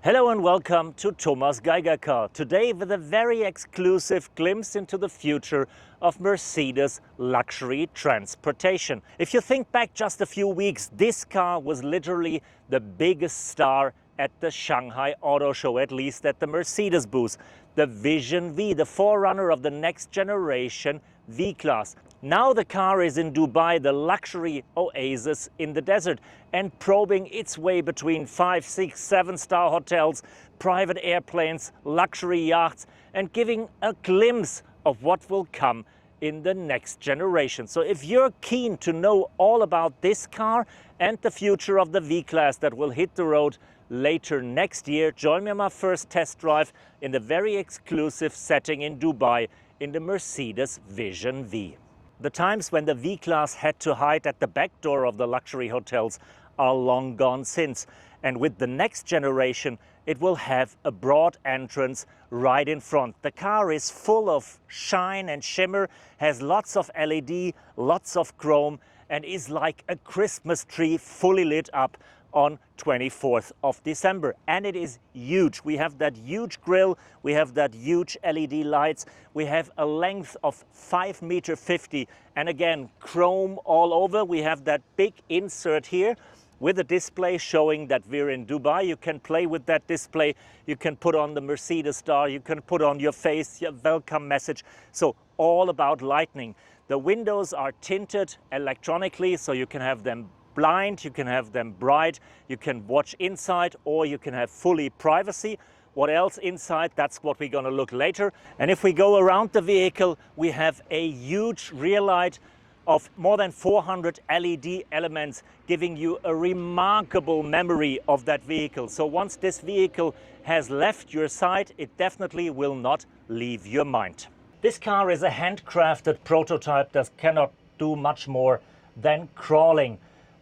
Hello and welcome to Thomas Geiger Car. Today with a very exclusive glimpse into the future of Mercedes luxury transportation. If you think back just a few weeks, this car was literally the biggest star at the Shanghai Auto Show, at least at the Mercedes booth. The Vision V, the forerunner of the next generation V-Class. Now the car is in Dubai, the luxury oasis in the desert, and probing its way between 5, 6, 7-star hotels, private airplanes, luxury yachts, and giving a glimpse of what will come in the next generation. So if you're keen to know all about this car and the future of the V-Class that will hit the road later next year, join me on my first test drive in the very exclusive setting in Dubai in the Mercedes Vision V. The times when the V-Class had to hide at the back door of the luxury hotels are long gone since. And with the next generation, it will have a broad entrance right in front. The car is full of shine and shimmer, has lots of LED, lots of chrome, and is like a Christmas tree fully lit up on 24th of December. And it is huge. We have that huge grille, we have that huge LED lights, we have a length of 5.50 meters, and again, chrome all over. We have that big insert here with a display showing that we're in Dubai. You can play with that display, you can put on the Mercedes star, you can put on your face, your welcome message. So all about lighting. The windows are tinted electronically, so you can have them blind, you can have them bright, you can watch inside, or you can have fully privacy. What else inside? That's what we're going to look later. And if we go around the vehicle, we have a huge rear light of more than 400 LED elements, giving you a remarkable memory of that vehicle. So once this vehicle has left your side, it definitely will not leave your mind. This car is a handcrafted prototype that cannot do much more than crawling.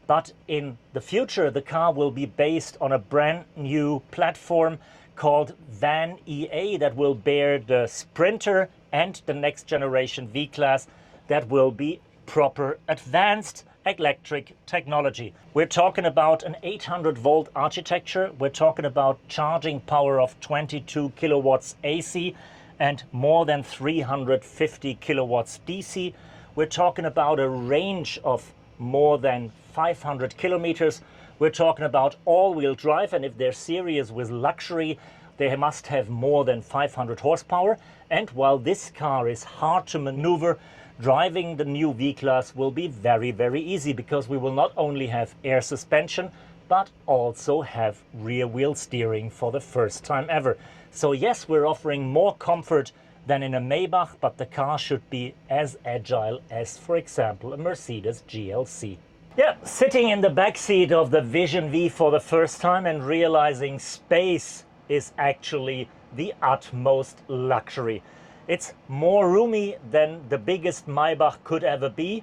But in the future, the car will be based on a brand new platform called VAN EA that will bear the Sprinter and the next generation V-Class that will be proper advanced electric technology. We're talking about an 800 volt architecture. We're talking about charging power of 22 kilowatts AC and more than 350 kilowatts DC. We're talking about a range of more than 500 kilometers. We're talking about all-wheel drive, and if they're serious with luxury, they must have more than 500 horsepower. And while this car is hard to maneuver, driving the new V-Class will be very, very easy, because we will not only have air suspension, but also have rear-wheel steering for the first time ever. So yes, we're offering more comfort than in a Maybach, but the car should be as agile as, for example, a Mercedes GLC. Yeah, sitting in the back seat of the Vision V for the first time and realizing space is actually the utmost luxury. It's more roomy than the biggest Maybach could ever be.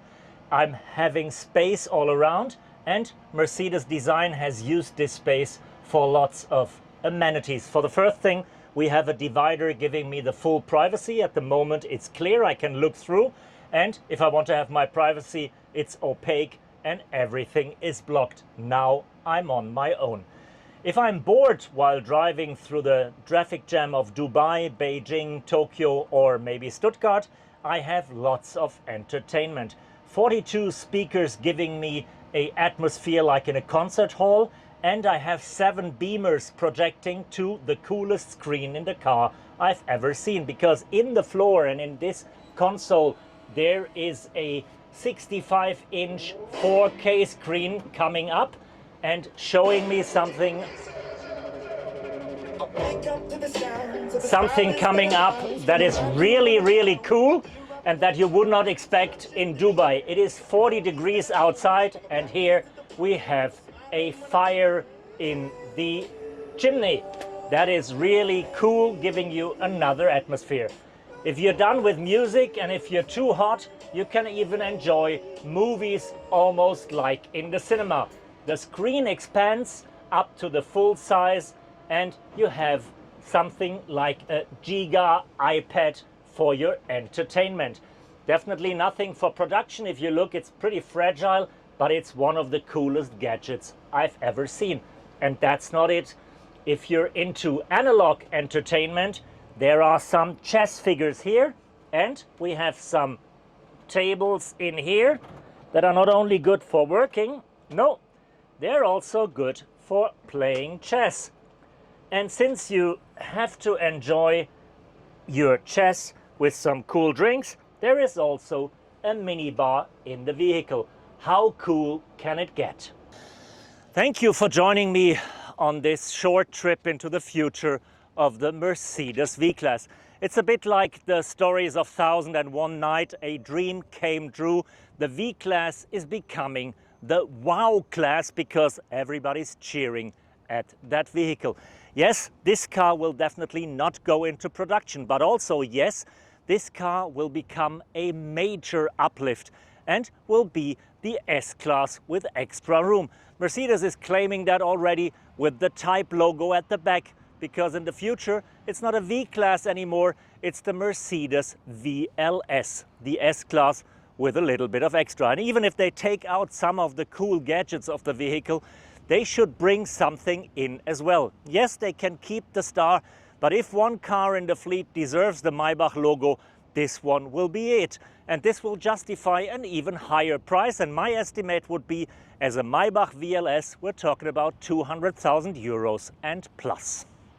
I'm having space all around, and Mercedes design has used this space for lots of amenities. For the first thing, we have a divider giving me the full privacy. At the moment it's clear, I can look through, and if I want to have my privacy, it's opaque and everything is blocked. Now I'm on my own. If I'm bored while driving through the traffic jam of Dubai, Beijing, Tokyo, or maybe Stuttgart, I have lots of entertainment. 42 speakers giving me an atmosphere like in a concert hall, and I have 7 beamers projecting to the coolest screen in the car I've ever seen, because in the floor and in this console there is a 65-inch 4K screen coming up and showing me something coming up that is really, really cool and that you would not expect in Dubai. It is 40 degrees outside, and here we have a fire in the chimney. That is really cool, giving you another atmosphere. If you're done with music and if you're too hot, you can even enjoy movies almost like in the cinema. The screen expands up to the full size, and you have something like a Giga iPad for your entertainment. Definitely nothing for production. If you look, it's pretty fragile, but it's one of the coolest gadgets I've ever seen. And that's not it. If you're into analog entertainment, there are some chess figures here, and we have some tables in here that are not only good for working, no, they're also good for playing chess. And since you have to enjoy your chess with some cool drinks, there is also a mini bar in the vehicle. How cool can it get? Thank you for joining me on this short trip into the future of the Mercedes V-Class. It's a bit like the stories of 1001 Night, a dream came true. The V-Class is becoming the wow class because everybody's cheering at that vehicle. Yes, this car will definitely not go into production, but also yes, this car will become a major uplift and will be the S-Class with extra room. Mercedes is claiming that already with the Type logo at the back, because in the future it's not a V-Class anymore, it's the Mercedes VLS, the S-Class with a little bit of extra. And even if they take out some of the cool gadgets of the vehicle, they should bring something in as well. Yes, they can keep the star, but if one car in the fleet deserves the Maybach logo, this one will be it. And this will justify an even higher price. And my estimate would be, as a Maybach VLS, we're talking about 200,000 euros and plus.